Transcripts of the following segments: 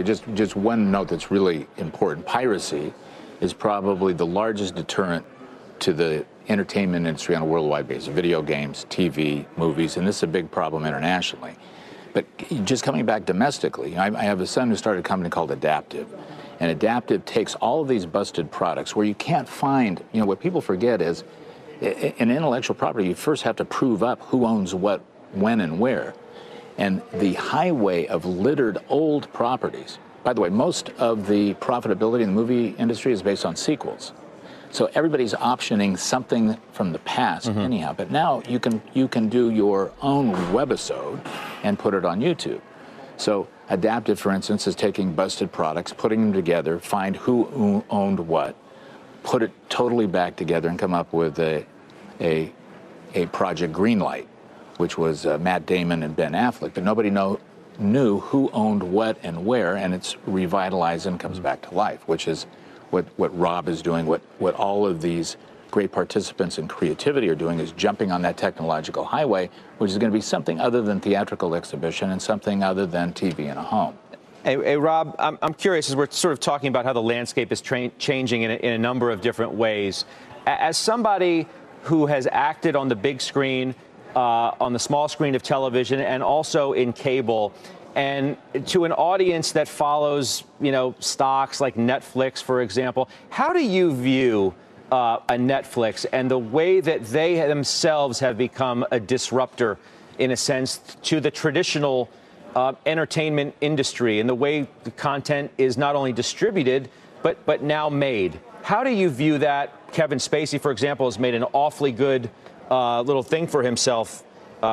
Just one note that's really important. Piracy is probably the largest deterrent to the entertainment industry on a worldwide basis. Video games, TV, movies, and this is a big problem internationally. But just coming back domestically, I have a son who started a company called Adaptive. And Adaptive takes all of these busted products where you can't find, what people forget is in intellectual property, you first have to prove up who owns what, when, and where. And the highway of littered old properties, by the way, most of the profitability in the movie industry is based on sequels. So everybody's optioning something from the past anyhow. But now you can do your own webisode and put it on YouTube. So Adaptive, for instance, is taking busted products, putting them together, find who owned what, put it totally back together, and come up with a Project Greenlight, which was Matt Damon and Ben Affleck, but nobody knew who owned what and where, and it's revitalized and comes back to life, which is what Rob is doing, what all of these great participants in creativity are doing, is jumping on that technological highway, which is going to be something other than theatrical exhibition and something other than TV in a home. Hey, Rob, I'm curious, as we're sort of talking about how the landscape is changing in a number of different ways. As somebody who has acted on the big screen, on the small screen of television, and also in cable, and to an audience that follows, stocks like Netflix, for example, how do you view a Netflix and the way that they themselves have become a disruptor, in a sense, to the traditional entertainment industry, and the way the content is not only distributed, but now made? How do you view that? Kevin Spacey, for example, has made an awfully good little thing for himself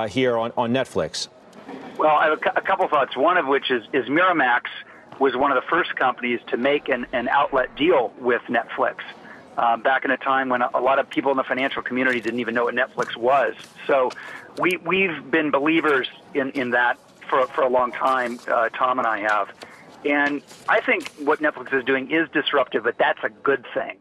here on Netflix. Well, I have a couple thoughts, one of which is Miramax was one of the first companies to make an outlet deal with Netflix back in a time when a lot of people in the financial community didn't even know what Netflix was. So we've been believers in that for a long time, Tom and I have. And I think what Netflix is doing is disruptive, but that's a good thing.